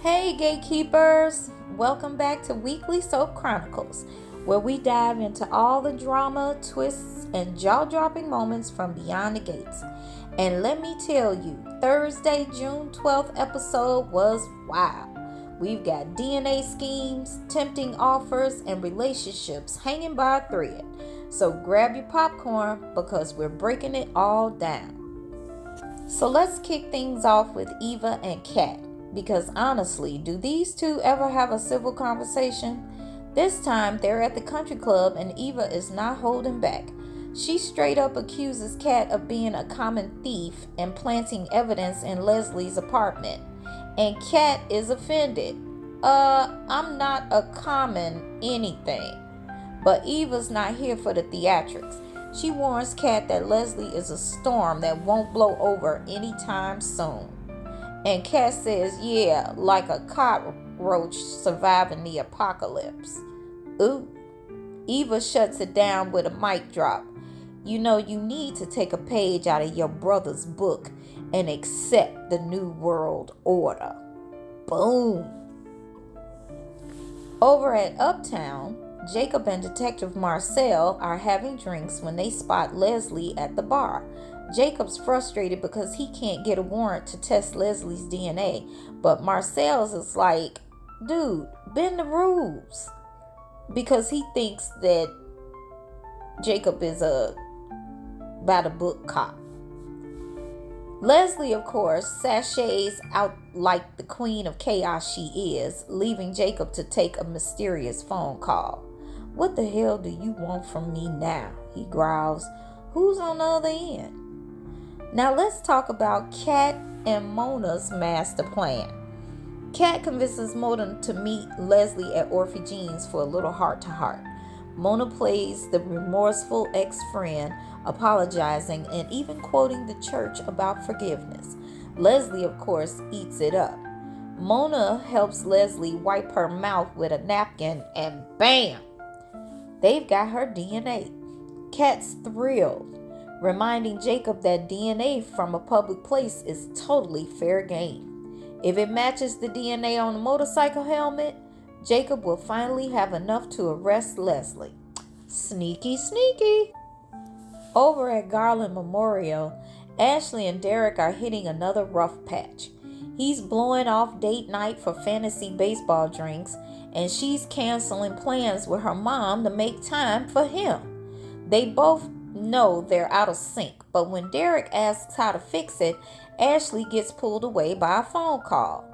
Hey Gatekeepers! Welcome back to Weekly Soap Chronicles, where we dive into all the drama, twists, and jaw-dropping moments from beyond the gates. And let me tell you, Thursday, June 12th episode was wild. We've got DNA schemes, tempting offers, and relationships hanging by a thread. So grab your popcorn because we're breaking it all down. So let's kick things off with Eva and Kat. Because honestly, do these two ever have a civil conversation? This time they're at the country club and Eva is not holding back. She straight up accuses Kat of being a common thief and planting evidence in Leslie's apartment. And Kat is offended. I'm not a common anything. But Eva's not here for the theatrics. She warns Kat that Leslie is a storm that won't blow over anytime soon. And Kat says, yeah, like a cockroach surviving the apocalypse. Ooh. Eva shuts it down with a mic drop. You know, you need to take a page out of your brother's book and accept the New World Order. Boom. Over at Uptown, Jacob and Detective Marcel are having drinks when they spot Leslie at the bar. Jacob's frustrated because he can't get a warrant to test Leslie's DNA, but Marcel's is like, dude, bend the rules. Because he thinks that Jacob is a by-the-book cop. Leslie, of course, sashays out like the queen of chaos she is, leaving Jacob to take a mysterious phone call. What the hell do you want from me now? He growls. Who's on the other end? Now let's talk about Kat and Mona's master plan. Kat convinces Mona to meet Leslie at Orphe Jean's for a little heart-to-heart. Mona plays the remorseful ex-friend, apologizing and even quoting the church about forgiveness. Leslie, of course, eats it up. Mona helps Leslie wipe her mouth with a napkin and bam! They've got her DNA. Kat's thrilled, reminding Jacob that DNA from a public place is totally fair game. If it matches the DNA on the motorcycle helmet, Jacob will finally have enough to arrest Leslie. Sneaky, sneaky. Over at Garland Memorial, Ashley and Derek are hitting another rough patch. He's blowing off date night for fantasy baseball drinks, and she's canceling plans with her mom to make time for him. They both know they're out of sync, but when Derek asks how to fix it, Ashley gets pulled away by a phone call.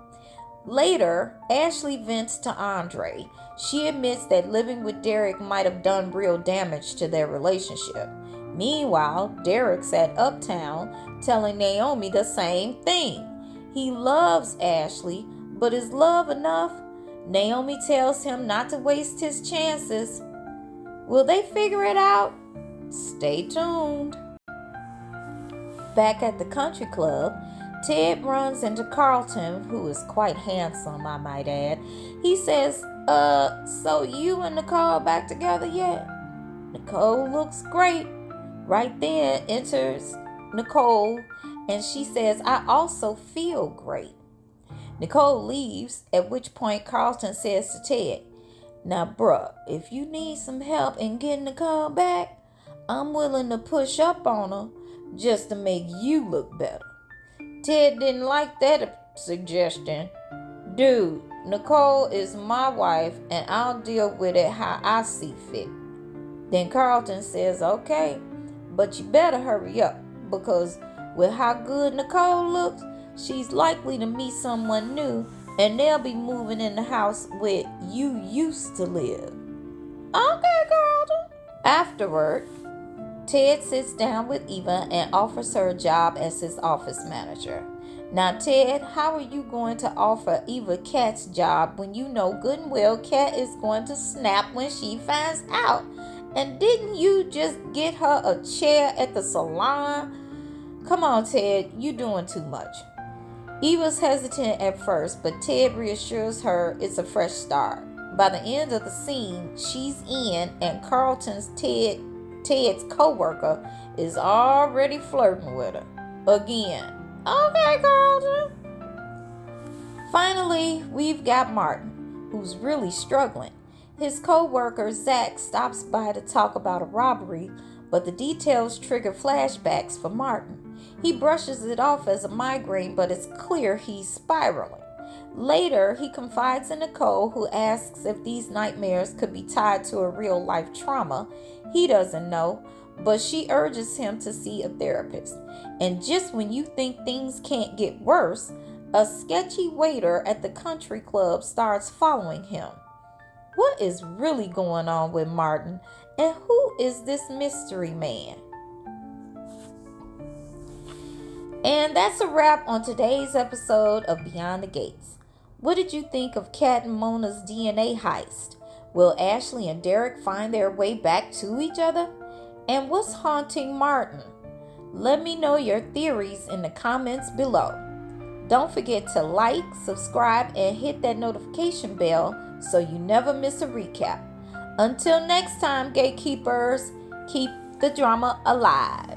Later, Ashley vents to Andre. She admits that living with Derek might have done real damage to their relationship. Meanwhile, Derek's at Uptown telling Naomi the same thing. He loves Ashley, but is love enough? Naomi tells him not to waste his chances. Will they figure it out? Stay tuned. Back at the country club, Ted runs into Carlton, who is quite handsome, I might add. He says, so you and Nicole back together yet? Nicole looks great. Right then enters Nicole, and she says, I also feel great. Nicole leaves, at which point Carlton says to Ted, now bruh, if you need some help in getting Nicole back, I'm willing to push up on her just to make you look better. Ted didn't like that suggestion. Dude, Nicole is my wife and I'll deal with it how I see fit. Then Carlton says, okay, but you better hurry up because with how good Nicole looks, she's likely to meet someone new and they'll be moving in the house where you used to live. Okay, Carlton. Afterward, Ted sits down with Eva and offers her a job as his office manager. Now, Ted, how are you going to offer Eva Kat's job when you know good and well Kat is going to snap when she finds out? And didn't you just get her a chair at the salon? Come on, Ted, you're doing too much. Eva's hesitant at first, but Ted reassures her it's a fresh start. By the end of the scene, she's in, and Ted's co-worker is already flirting with her. Again. Okay, Carlton. Finally, we've got Martin, who's really struggling. His co-worker Zach stops by to talk about a robbery, but the details trigger flashbacks for Martin. He brushes it off as a migraine, but it's clear he's spiraling. Later, he confides in Nicole, who asks if these nightmares could be tied to a real-life trauma. He doesn't know, but she urges him to see a therapist. And just when you think things can't get worse, a sketchy waiter at the country club starts following him. What is really going on with Martin, and who is this mystery man? And that's a wrap on today's episode of Beyond the Gates. What did you think of Kat and Mona's DNA heist? Will Ashley and Derek find their way back to each other? And what's haunting Martin? Let me know your theories in the comments below. Don't forget to like, subscribe, and hit that notification bell so you never miss a recap. Until next time, Gatekeepers, keep the drama alive.